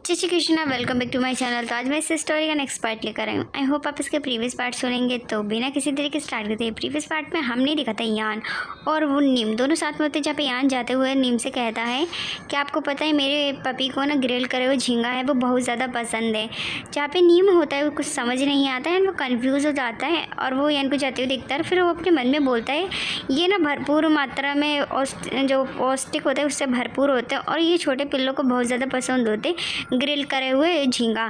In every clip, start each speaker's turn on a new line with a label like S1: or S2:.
S1: जय Shri Krishna, welcome back to my channel. तो आज मैं इस स्टोरी का नेक्स्ट पार्ट लेकर आई हूँ। आई होप आप इसके प्रीवियस पार्ट सुनेंगे। तो बिना किसी तरीके स्टार्ट करते हैं। प्रीवियस पार्ट में हमने देखा था यान और वो नीम दोनों साथ में होते, जहाँ पे यान जाते हुए नीम से कहता है कि आपको पता है मेरे पपी को ना ग्रिल करे हुए झींगा है वो बहुत ज़्यादा पसंद है। जहाँ पे नीम होता है वो कुछ समझ नहीं आता है, वो कन्फ्यूज़ हो जाता है और वो यान को जाते हुए देखता है। फिर वो अपने मन में बोलता है ये ना भरपूर मात्रा में जो पौष्टिक होता है उससे भरपूर होते हैं और ये छोटे पिल्लों को बहुत ज़्यादा पसंद होते ग्रिल करे हुए झींगा।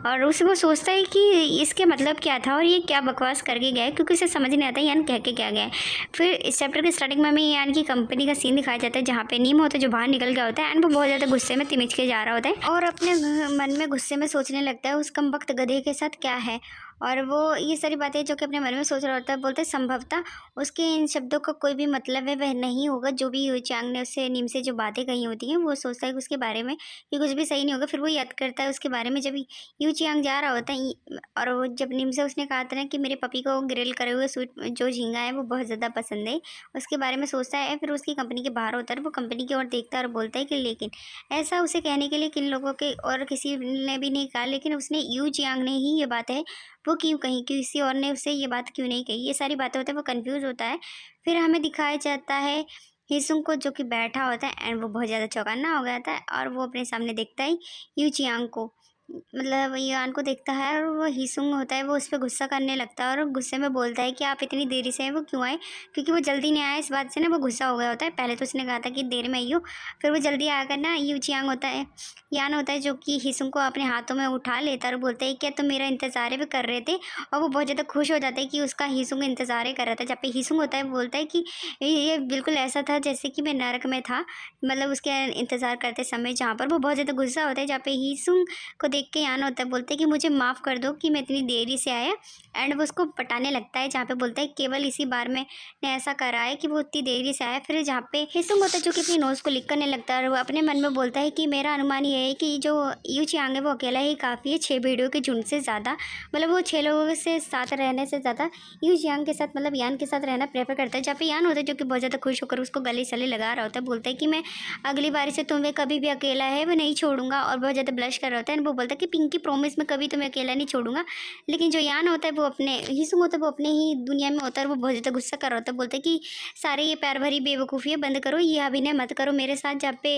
S1: और उसे वो सोचता है कि इसके मतलब क्या था और ये क्या बकवास करके गया है, क्योंकि उसे समझ नहीं आता यान कह के क्या गया है। फिर इस चैप्टर के स्टार्टिंग में हमें यान की कंपनी का सीन दिखाया जाता है, जहाँ पे नीम होता है जो बाहर निकल गया होता है एंड वो बहुत ज़्यादा गुस्से में तिमिच के जा रहा होता है और अपने मन में गुस्से में सोचने लगता है उस कमबख्त गधे के साथ क्या है। और वो ये सारी बातें जो कि अपने मन में सोच रहा होता है, बोलते संभवतः उसके इन शब्दों का कोई भी मतलब है वह नहीं होगा। जो भी यू चांग ने उससे नीम से जो बातें कही होती हैं वो सोचता है कि उसके बारे में कि कुछ भी सही नहीं होगा। फिर वो याद करता है उसके बारे में जब यू चांग जा रहा होता है और वो जब नीम से उसने कहा था ना कि मेरे पपी को ग्रिल करे हुए स्वीट जो झींगा है वो बहुत ज़्यादा पसंद है, उसके बारे में सोचता है। फिर उसकी कंपनी के बाहर होता है, वो कंपनी की ओर देखता है और बोलता है कि लेकिन ऐसा उसे कहने के लिए किन लोगों के और किसी ने भी नहीं कहा, लेकिन उसने यू चियांग ने ही ये बात है वो क्यों कहीं, किसी और ने उससे ये बात क्यों नहीं कही। ये सारी बातें होती है, वो कंफ्यूज होता है। फिर हमें दिखाया जाता है हिसुंग को जो कि बैठा होता है एंड वो बहुत ज़्यादा चौकन्ना हो गया था और वो अपने सामने देखता है यू चियांग को, मतलब यान को देखता है और वो हिसुंग होता है वो उस पर गुस्सा करने लगता है और गुस्से में बोलता है कि आप इतनी देरी से हैं, वो क्यों आए, क्योंकि वो जल्दी नहीं आया। इस बात से ना वो गुस्सा हो गया होता है। पहले तो उसने कहा था कि देर में आई हो, फिर वो जल्दी आकर ना यू चियांग होता है यान होता है जो कि हिसुंग को अपने हाथों में उठा लेता है और बोलता है क्या तुम मेरा इंतज़ार भी कर रहे थे। और वो बहुत ज़्यादा खुश हो जाता है कि उसका हिसुंग इंतज़ार कर रहा था। जब पे हिसुंग होता है बोलता है कि ये बिल्कुल ऐसा था जैसे कि मैं नरक में था, मतलब उसके इंतज़ार करते समय। जहाँ पर वो बहुत ज़्यादा गुस्सा होता है, जहाँ पे हिसुंग को देख के यान होता है बोलते हैं कि मुझे माफ़ कर दो कि मैं इतनी देरी से आया एंड वो उसको पटाने लगता है। जहाँ पे बोलता है केवल इसी बार में ने ऐसा करा है कि वो इतनी देरी से आया। फिर जहाँ पे हिसुंग होता है जो कि अपनी नोज़ को लिख करने लगता है और वो अपने मन में बोलता है कि मेरा अनुमान ये है कि जो यू चियांग है वो अकेला ही काफ़ी है 6 भेड़ियों के झुंड से ज़्यादा, मतलब वो 6 लोगों से साथ रहने से ज़्यादा यू चियांग के साथ मतलब यान के साथ रहना प्रेफर करता है। जहाँ पे यान होता है जो कि बहुत ज़्यादा खुश होकर उसको गले सले लगा रहा होता है, बोलता है कि मैं अगली बार से तुम्हें कभी भी अकेला है वो नहीं छोड़ूंगा और बहुत ज़्यादा ब्लश कर रहा होता है। वो बोलता है कि पिंकी प्रॉमिस में कभी तुम्हें अकेला नहीं छोड़ूंगा। लेकिन जो यान होता है वो अपने हिसुंग होता है वो अपने ही दुनिया में होता है और वो बहुत ज़्यादा गुस्सा कर रहा होता है। बोलता है कि सारे ये प्यार भरी बेवकूफ़ी है, बंद करो, ये अभिनय मत करो मेरे साथ। जहाँ पे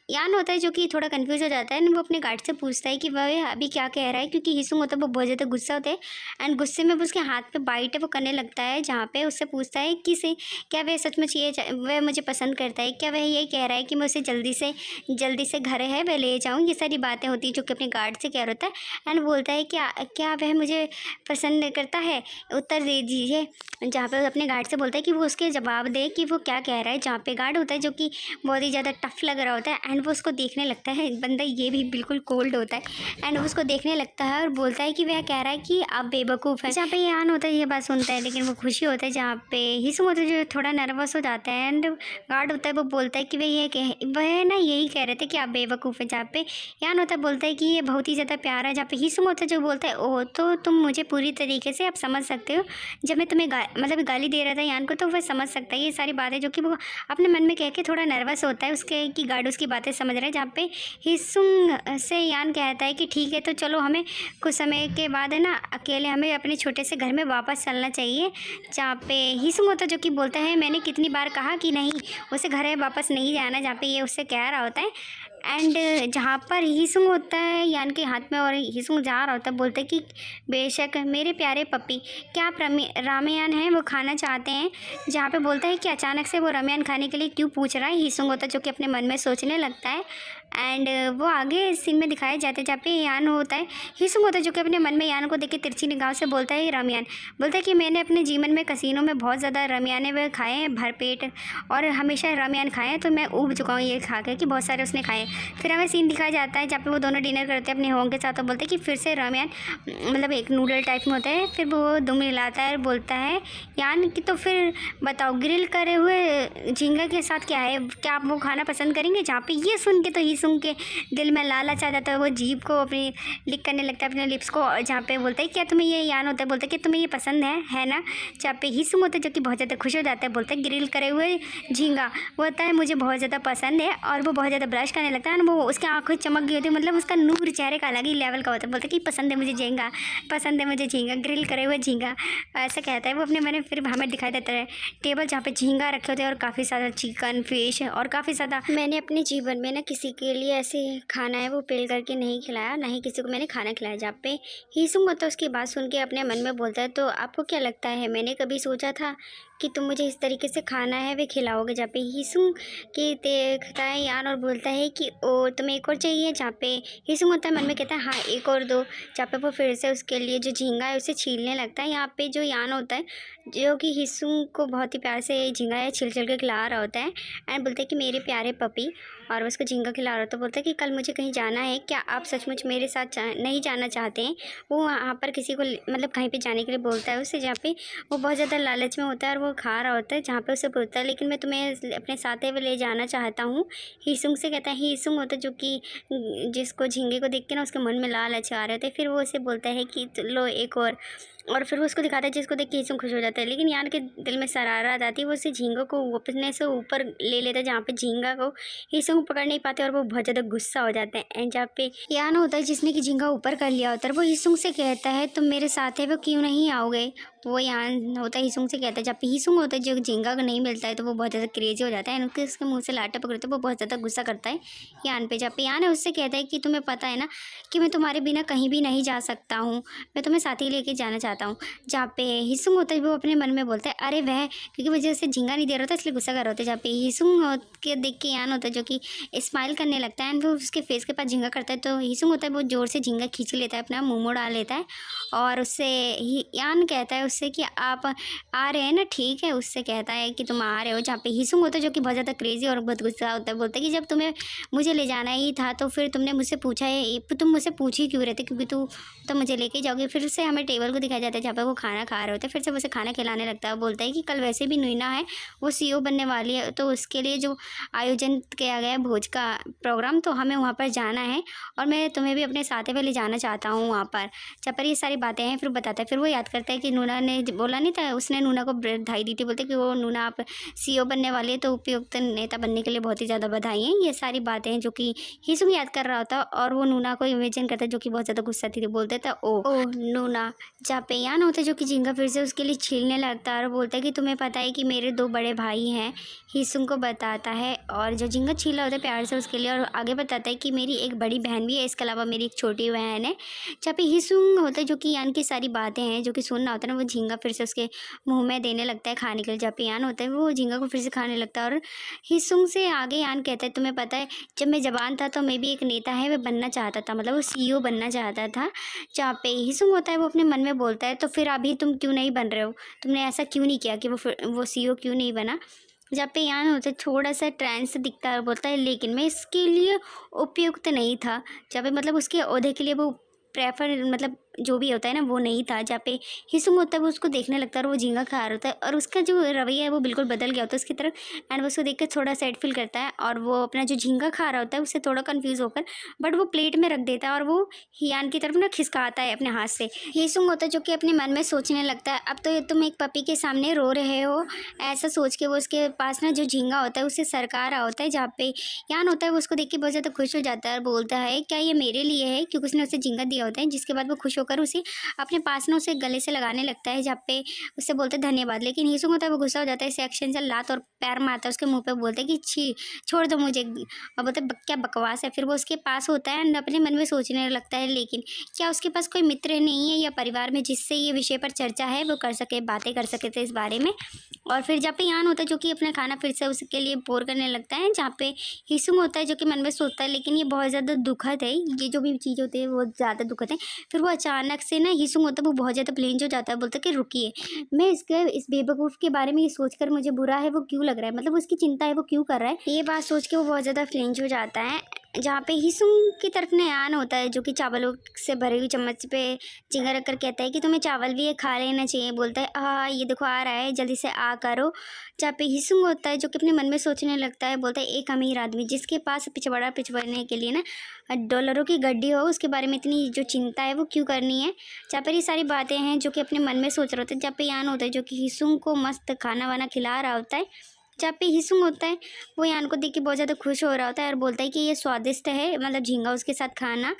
S1: यान होता है जो कि थोड़ा कंफ्यूज हो जाता है, वो अपने गार्ड से पूछता है कि वह अभी क्या कह रहा है, क्योंकि हिसुंग होता है वो बहुत ज़्यादा गुस्सा होता है एंड गुस्से में वो उसके हाथ पे बाइट है वो करने लगता है। जहाँ पे उससे पूछता है कि से क्या वह सचमुच ये वह मुझे पसंद करता है, क्या वह यही कह रहा है कि मैं उसे जल्दी से घर है वह ले जाऊँ। ये सारी बातें होती हैं जो कि अपने गार्ड से कह रहा होता है एंड बोलता है क्या वह मुझे पसंद करता है, उत्तर दे दीजिए। जहाँ पे अपने गार्ड से बोलता है कि वो उसके जवाब दे कि वो क्या कह रहा है। जहाँ पे गार्ड होता है जो कि बहुत ही ज़्यादा टफ लग रहा होता है एंड वो उसको देखने लगता है, बंदा ये भी बिल्कुल कोल्ड होता है एंड वो उसको देखने लगता है और बोलता है कि वह कह रहा है कि आप बेवकूफ़ है। जहाँ पे यान होता है ये बात सुनता है लेकिन वो खुशी होता है। जहाँ पे हिसुंग होता है जो थोड़ा नर्वस हो जाता है एंड गार्ड होता है वो बोलता है कि वह ना यही कह रहे थे कि आप बेवकूफ़ है। जहाँ पे यान होता है बोलता है कि ये बहुत ही ज़्यादा प्यारा है। जहाँ पे हिसुंग होता है जो बोलता है ओह तो तुम मुझे पूरी तरीके से आप समझ सकते हो, जब मैं तुम्हें मतलब गाली दे रहा था यान को तो वह समझ सकता है ये सारी बातें, जो कि वो अपने मन में कह के थोड़ा नर्वस होता है उसके कि गार्ड उसकी बातें समझ रहे हैं। जहाँ पे हिसुंग से यान कहता है कि ठीक है तो चलो हमें कुछ समय के बाद है ना अकेले हमें अपने छोटे से घर में वापस चलना चाहिए। जहाँ पे हिसुंग होता है जो कि बोलता है मैंने कितनी बार कहा कि नहीं उसे घर है वापस नहीं जाना। जहाँ पे ये उससे कह रहा होता है एंड जहाँ पर हिसुंग होता है यान के हाथ में और हिसुंग जा रहा होता है, बोलते कि बेशक मेरे प्यारे पपी क्या आप रामेयन हैं वो खाना चाहते हैं। जहाँ पे बोलता है कि अचानक से वो रामेयन खाने के लिए क्यों पूछ रहा है। हिसुंग होता है जो कि अपने मन में सोचने लगता है एंड वो आगे सीन में दिखाए जाते हैं जहाँ पे यान होता है हिसुंग होता है जो कि अपने मन में यान को देख के तिरछी निगाह से बोलता है रामेयन, बोलता है कि मैंने अपने जीवन में कसीनों में बहुत ज़्यादा रामेयन वे खाए हैं भरपेट और हमेशा रामेयन खाए हैं, तो मैं ऊब चुका हूँ ये खा के कि बहुत सारे उसने खाए। फिर हमें सीन दिखाया जाता है जहाँ पे वो दोनों डिनर करते हैं अपने होंग के साथ, तो बोलते हैं कि फिर से रामेयन मतलब एक नूडल टाइप में होता है। फिर वो दुम मिलाता है और बोलता है यान कि तो फिर बताओ ग्रिल करे हुए झींगा के साथ क्या है, क्या आप वो खाना पसंद करेंगे। जहाँ पे ये सुन के तो हिसुंग के दिल में लालच आ जाता है, वो जीभ को अपनी लिक करने लगता है अपने लिप्स को, और जहाँ पे बोलता है क्या तुम्हें ये यान होता है, बोलता है कि तुम्हें ये पसंद है ना। जहाँ पे हिसुंग होता है जो कि बहुत ज़्यादा खुश हो जाता है, बोलता है ग्रिल करे हुए झींगा, वो होता है मुझे बहुत ज़्यादा पसंद है, और वो बहुत ज़्यादा ब्रश करने लगता है और वो उसकी आँखें चमक गई होती है, मतलब उसका नूर चेहरे का अलग ही लेवल का होता है। बोलता है कि पसंद है मुझे झींगा, पसंद है मुझे झींगा, ग्रिल करे हुए झींगा, ऐसा कहता है वो अपने मन में। फिर हमें दिखाई देता है टेबल जहाँ पे झींगा रखे होते हैं और काफ़ी सारा चिकन फिश और काफ़ी ज़्यादा। मैंने अपने जीवन में ना किसी के लिए ऐसे खाना है वो पेल करके नहीं खिलाया, ना ही किसी को मैंने खाना खिलाया। जहाँ पे हिसुंग होता है उसकी बात सुन के अपने मन में बोलता है तो आपको क्या लगता है, मैंने कभी सोचा था कि तुम मुझे इस तरीके से खाना है वे खिलाओगे। जहाँ पे हिसुंग की देखता है यान और बोलता है कि ओ तुम्हें एक और चाहिए। जहाँ पे हिसुंग होता है मन में कहता है हाँ एक और दो। जहाँ पे वो फिर से उसके लिए जो झींगा है उसे छीलने लगता है। यहाँ पे जो यान होता है जो कि हिसुंग को बहुत ही प्यार से झींगा या छिल छिल के खिला रहा होता है एंड बोलता है कि मेरे प्यारे पपी, और उसको झींगा खिला रहा होता है। बोलता है कि कल मुझे कहीं जाना है, क्या आप सचमुच मेरे साथ नहीं जाना चाहते हैं। वो वहाँ पर किसी को मतलब कहीं पे जाने के लिए बोलता है उससे, जहाँ पे वो बहुत ज़्यादा लालच में होता है और वो खा रहा होता है। जहाँ पे उसे बोलता है लेकिन मैं तुम्हें अपने साथ ही ले जाना चाहता हूँ। हिसुंग से कहता है, हिसुंग होता है जो कि जिसको झींगे को देख के ना उसके मन में लालच आ रहे होते हैं। फिर वो उसे बोलता है कि लो एक और फिर वो उसको दिखाता है जिसको देख के हिसुंग खुश हो जाता है। लेकिन यान के दिल में शरारत आती है, वो उसे झींगा को अपने से ऊपर ले लेता है जहाँ पे झींगा को हिसुंग पकड़ नहीं पाते और वो बहुत ज़्यादा गुस्सा हो जाते हैं। एंड जहाँ पे यान होता है जिसने कि झींगा ऊपर कर लिया होता है, वो हिसुंग से कहता है तुम मेरे साथ है वो क्यों नहीं आओगे। वो यान होता है हिसुंग से कहता है। जब पे हिसुंग होता है जो झींगा को नहीं मिलता है तो वो बहुत ज़्यादा क्रेजी हो जाता है एंड उसके मुँह से लाटा पकड़ते है, वो बहुत ज़्यादा गुस्सा करता है यान पे। जब पे यान है उससे कहता है कि तुम्हें पता है ना कि मैं तुम्हारे बिना कहीं भी नहीं जा सकता हूँ, मैं तुम्हें साथ ही लेके जाना चाहता हूँ। जहाँ पे हिसुंग होता है वो अपने मन में बोलता है अरे वह, क्योंकि वजह से झींगा नहीं दे रहा था इसलिए गुस्सा कर रहा होता है। जहाँ पे हिसुंग के देख के यान होता है जो कि स्माइल करने लगता है एंड वो उसके फेस के पास झींगा करता है, तो हिसुंग होता है वो जोर से झींगा खींच लेता है, अपना मुँह डाल लेता है और उससे यान कहता है उससे कि आप आ रहे हैं ना, ठीक है, उससे कहता है कि तुम आ रहे हो। जहाँ पे हिसुंग होता है जो कि बहुत ज़्यादा क्रेजी और बहुत गुस्सा होता है, बोलता है कि जब तुम्हें मुझे ले जाना ही था तो फिर तुमने मुझसे पूछा है, तुम मुझसे पूछ ही क्यों रहे थे, क्योंकि तू तो मुझे लेके जाओगे। फिर उससे हमें टेबल को दिखाया जाता है जहाँ पे वो खाना खा रहे होते हैं। फिर से उसे खाना खिलाने लगता है, बोलता है कि कल वैसे भी नुइना है वो सीईओ बनने वाली है, तो उसके लिए जो आयोजन किया गया है भोज का प्रोग्राम, तो हमें वहाँ पर जाना है और मैं तुम्हें भी अपने साथ में ले जाना चाहता हूँ वहाँ पर। जब पर ये सारी बातें हैं फिर बताता है, फिर वो याद करता है कि नूना ने बोला नहीं था, उसने नूना को बधाई दी थी, बोलते कि वो नूना आप सीईओ बनने वाली है तो उपयुक्त नेता बनने के लिए बहुत ही ज़्यादा बधाई हैं। ये सारी बातें हैं जो कि हिसुंग याद कर रहा होता और वो नूना को इमेजिन करता है जो कि बहुत ज़्यादा गुस्सा थी, बोलते था ओ नूना। जहाँ पे यान होता है जो कि झींगा फिर से उसके लिए छीलने लगता है और बोलता है कि तुम्हें पता है कि मेरे 2 बड़े भाई हैं। हिसुंग को बताता है और जो झींगा छीला होता है प्यार से उसके लिए, और आगे बताता है कि मेरी एक बड़ी बहन भी है, इसके अलावा मेरी एक छोटी बहन है। जहाँ पे हिसुंग होता है जो कि यान की सारी बातें हैं जो कि सुनना होता है ना, वो झींगा फिर से उसके मुंह में देने लगता है खाने के लिए। जहाँ पे यान होता है वो झींगा को फिर से खाने लगता है और हिसुंग से आगे यान कहता है तुम्हें पता है जब मैं जवान था तो मैं भी एक नेता है वह बनना चाहता था, मतलब वो सीईओ बनना चाहता था। जहाँ पे हिसुंग होता है वो अपने मन में बोलता है तो फिर अभी तुम क्यों नहीं बन रहे हो, तुमने ऐसा क्यों नहीं किया कि वो सीईओ क्यों नहीं बना। जहाँ पे यान होता है थोड़ा सा ट्रांस दिखता है और बोलता है लेकिन मैं इसके लिए उपयुक्त नहीं था। जहाँ पे मतलब उसके ओहदे के लिए वो प्रेफर मतलब जो भी होता है ना वो नहीं था। जहाँ पे हिसुंग होता है वो उसको देखने लगता है और वो झींगा खा रहा होता है और उसका जो रवैया है वो बिल्कुल बदल गया होता है उसकी तरफ एंड वो उसको देख कर थोड़ा सैड फील करता है और वो अपना जो झींगा खा रहा होता है उससे थोड़ा कंफ्यूज होकर बट वो प्लेट में रख देता है और वो हियान की तरफ ना खिसकाता है अपने हाथ से। हिसुंग होता है जो कि अपने मन में सोचने लगता है अब तो तुम एक पपी के सामने रो रहे हो, ऐसा सोच के वो उसके पास ना जो झींगा होता है उसे सरका रहा होता है। जहाँ पे यान होता है वो उसको देख के बहुत ज़्यादा खुश हो जाता है और बोलता है क्या ये मेरे लिए है, क्योंकि उसने उसे झींगा दिया होता है। जिसके बाद वो खुश होकर उसे अपने पास ना उसे गले से लगाने लगता है। जहाँ पे उससे बोलते धन्यवाद, लेकिन हिसुंग होता है वो गुस्सा हो जाता है इस एक्शन से, लात और पैर मारता है उसके मुंह पे, बोलते कि छी छोड़ दो मुझे, और बोलते क्या बकवास है। फिर वो उसके पास होता है एंड अपने मन में सोचने लगता है लेकिन क्या उसके पास कोई मित्र नहीं है या परिवार में जिससे ये विषय पर चर्चा है वो कर सके, बातें कर सके थे इस बारे में। और फिर जहाँ पे यान होता है जो कि अपना खाना फिर से उसके लिए पोर करने लगता है। जहाँ पे हिसुंग होता है जो कि मन में सोचता है लेकिन ये बहुत ज़्यादा दुखद है, ये जो भी चीज़ होती है वो ज़्यादा दुखद है। फिर वो अचानक से ना हिसुंग होता है वो बहुत ज़्यादा प्लेंज हो जाता है, बोलता है कि रुकिए, मैं इस बेवकूफ़ के बारे में ये सोचकर मुझे बुरा है वो क्यों लग रहा है, मतलब उसकी चिंता है वो क्यों कर रहा है। ये बात सोच के वो बहुत ज़्यादा प्लेंज हो जाता है। जहाँ पे हिसुंग की तरफ नयान होता है जो कि चावलों से भरी हुई चम्मच पे चिंगा रखकर कहता है कि तुम्हें चावल भी ये खा लेना चाहिए। बोलता है हाँ ये देखो आ रहा है, जल्दी से आ करो। जहाँ पे हिसुंग होता है जो कि अपने मन में सोचने लगता है। बोलता है एक अमीर आदमी जिसके पास पिछवाड़ने के लिए ना डॉलरों की गड्डी हो, उसके बारे में इतनी जो चिंता है वो क्यों करनी है। जहाँ पर ये सारी बातें हैं जो कि अपने मन में सोच रहे होते हैं। जहाँ पे यान होता है जो कि हिसुंग को मस्त खाना वाना खिला रहा होता है। जहाँ पे हिसुंग होता है वो यान को देख के बहुत ज़्यादा खुश हो रहा होता है और बोलता है कि ये स्वादिष्ट है, मतलब झींगा उसके साथ खाना।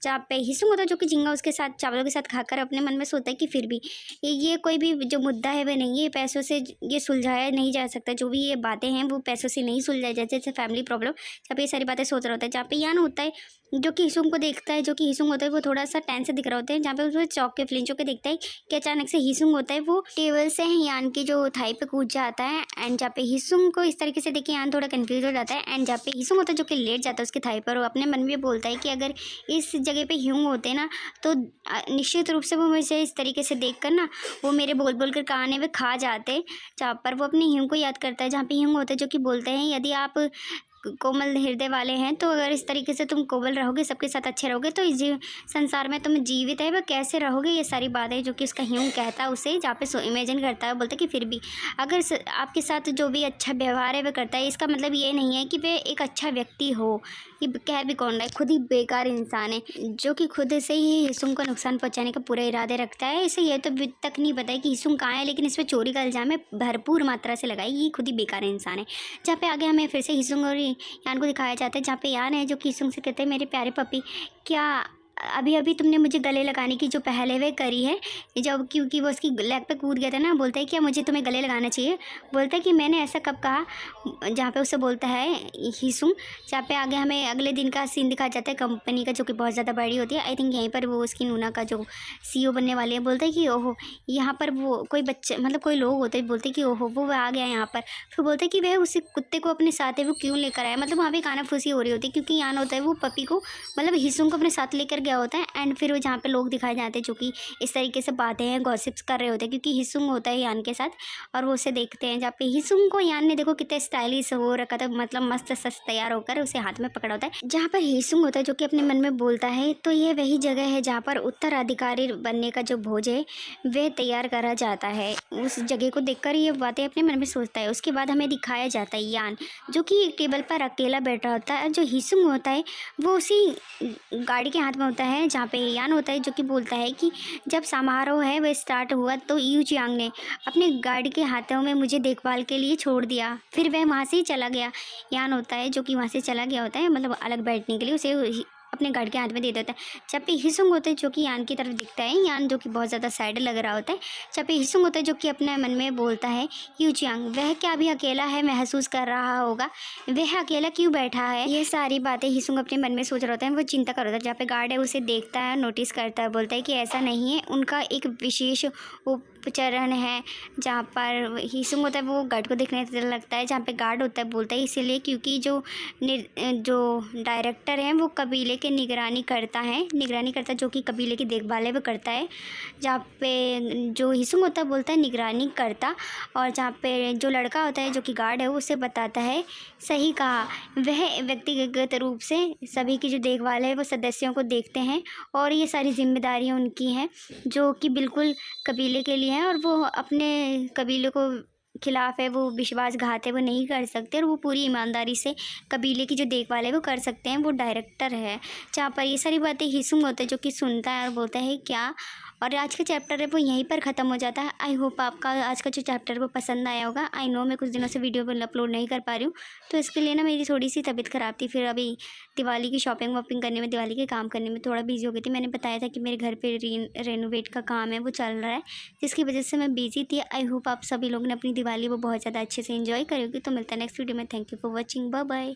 S1: जहाँ पे हिसुंग होता है जो कि झींगा उसके साथ चावलों के साथ खाकर अपने मन में सोचता है कि फिर भी ये कोई भी जो मुद्दा है वह नहीं है, ये पैसों से ये सुलझाया नहीं जा सकता। जो भी ये बातें हैं वो पैसों से नहीं सुलझाई जाती, जैसे फैमिली प्रॉब्लम। जहाँ पे ये सारी बातें सोच रहा होता है। जहाँ पे यान होता है जो कि हिसुंग को देखता है, जो कि हिसुंग होता है वो थोड़ा सा टेंस दिख रहा होता है। जहाँ पे उसको चौक के फ्लिंच होकर देखता है कि अचानक से हिसुंग होता है वो टेबल से यान की जो थाई पे कूद जाता है। एंड जहाँ पे हिसुंग को इस तरीके से देख के यान थोड़ा कंफ्यूज हो जाता है। एंड जहाँ पे हिसुंग होता है जो कि लेट जाता है उसके थाई पर, वो अपने मन में बोलता है कि अगर इस जगह पे ह्यूंग होते ना तो निश्चित रूप से वो मुझे इस तरीके से देख कर ना वो मेरे बोल बोल कर कहानी वे खा जाते। जहाँ पर वो अपने ह्यूंग को याद करता है। जहाँ पे ह्यूंग होता है जो कि बोलते हैं यदि आप कोमल हृदय वाले हैं तो अगर इस तरीके से तुम कोमल रहोगे, सबके साथ अच्छे रहोगे तो इस संसार में तुम जीवित है वह कैसे रहोगे। ये सारी बातें जो कि उसका ह्यूंग कहता है उसे। जहाँ पे इमेजिन करता है, बोलता है कि फिर भी अगर आपके साथ जो भी अच्छा व्यवहार है वह करता है, इसका मतलब ये नहीं है कि वह एक अच्छा व्यक्ति हो। ये कह भी कौन रहा है, खुद ही बेकार इंसान है जो कि खुद से ही हिसुंग को नुकसान पहुंचाने का पूरा इरादे रखता है। इसे यह तो तक नहीं पता है कि हिसुंग कहाँ है, लेकिन इस पर चोरी का इल्ज़ाम है भरपूर मात्रा से लगाई। ये खुद ही बेकार इंसान है। जहाँ पे आगे हमें फिर से हिसुंग और यान को दिखाया जाता है। जहाँ पे यान है जो कि हिसुंग से कहते हैं मेरे प्यारे पपी, क्या अभी अभी तुमने मुझे गले लगाने की जो पहले वे करी है, जब क्योंकि वो उसकी लेग पे कूद गया था ना। बोलता है क्या मुझे तुम्हें गले लगाना चाहिए। बोलता है कि मैंने ऐसा कब कहा। जहाँ पे उससे बोलता है हिसुंग। जहाँ पे आगे हमें अगले दिन का सीन दिखाया जाता है कंपनी का जो कि बहुत ज़्यादा बड़ी होती है। आई थिंक यहीं पर वो उसकी नूना का जो CEO बनने वाली है। बोलता है कि ओहो यहाँ पर वो कोई बच्चे मतलब कोई लोग होते हैं, बोलते हैं कि ओहो वो आ गया यहाँ पर। फिर बोलते हैं कि वह उस कुत्ते को अपने साथ है वो क्यों लेकर आया। मतलब वहाँ पे कानाफूसी हो रही होती है क्योंकि यान होता है वो पपी को मतलब हिसुंग को अपने साथ लेकर गया होता है। एंड फिर वो जहाँ पे लोग दिखाए जाते हैं जो कि इस तरीके से बातें हैं गॉसिप्स कर रहे होते हैं क्योंकि हिसुंग होता है यान के साथ और वो उसे देखते हैं। जहाँ पे हिसुंग को यान ने देखो कितने स्टाइलिश हो रखा था, मतलब मस्त सस्त तैयार होकर उसे हाथ में पकड़ा होता है। जहाँ पर हिसुंग होता है जो कि अपने मन में बोलता है तो ये वही जगह है जहाँ पर उत्तराधिकारी बनने का जो भोज है वह तैयार करा जाता है। उस जगह को देखकर ये बातें अपने मन में सोचता है। उसके बाद हमें दिखाया जाता है यान जो कि एक टेबल पर अकेला बैठा होता है। जो हिसुंग होता है वो उसी गाड़ी के हाथ में होता है। जहाँ पे यान होता है जो कि बोलता है कि जब समारोह है वह स्टार्ट हुआ तो यू चियांग ने अपने गाड़ी के हाथों में मुझे देखभाल के लिए छोड़ दिया, फिर वह वहाँ से ही चला गया। यान होता है जो कि वहाँ से चला गया होता है, मतलब अलग बैठने के लिए उसे अपने गाड़ी के हाथ में दे देता है। जब पे हिसुंग होता है जो कि यान की तरफ दिखता है, यान जो कि बहुत ज़्यादा सैड लग रहा होता है। जब पे हिसुंग होता है जो कि अपने मन में बोलता है यू चियांग वह क्या अभी अकेला है महसूस कर रहा होगा, वह अकेला क्यों बैठा है। ये सारी बातें हिसुंग अपने मन में सोच रहा होता है, वो चिंता कर रहा होता है। जहाँ पे गार्ड है उसे देखता है, नोटिस करता है, बोलता है कि ऐसा नहीं है, उनका एक विशेष उपचरण है। जहाँ पर हिसुंग होता है वो गार्ड को देखने लगता है। जहाँ पे गार्ड होता है बोलता है इसीलिए क्योंकि जो डायरेक्टर हैं वो कबीले के निगरानी करता है जो कि कबीले की देखभाल है वो करता है। जहाँ पे जो हिसुंग होता है बोलता है निगरानी करता, और जहाँ पे जो लड़का होता है जो कि गार्ड है वो उसे बताता है सही कहा, वह व्यक्तिगत रूप से सभी की जो देखभाल है वो सदस्यों को देखते हैं और ये सारी जिम्मेदारियाँ उनकी हैं जो कि बिल्कुल कबीले के लिए हैं और वो अपने कबीले को खिलाफ है वो विश्वासघात है वो नहीं कर सकते और वो पूरी ईमानदारी से कबीले की जो देखभाल है वो कर सकते हैं। वो डायरेक्टर है। जहाँ पर ये सारी बातें हिसुंग होता है जो कि सुनता है और बोलता है क्या। और आज का चैप्टर है वो यहीं पर ख़त्म हो जाता है। आई होप आपका आज का जो चैप्टर है वो पसंद आया होगा। आई नो मैं कुछ दिनों से वीडियो अपलोड नहीं कर पा रही हूँ तो इसके लिए ना मेरी थोड़ी सी तबीयत ख़राब थी, फिर अभी दिवाली की शॉपिंग वॉपिंग करने में, दिवाली के काम करने में थोड़ा बिजी हो गई थी। मैंने बताया था कि मेरे घर पे रेनोवेट का काम है वो चल रहा है जिसकी वजह से मैं बिजी थी। आई होप आप सभी लोग ने अपनी दिवाली वो बहुत ज़्यादा अच्छे से एंजॉय करोगे। तो मिलता है नेक्स्ट वीडियो में। Thank you for watching, bye bye.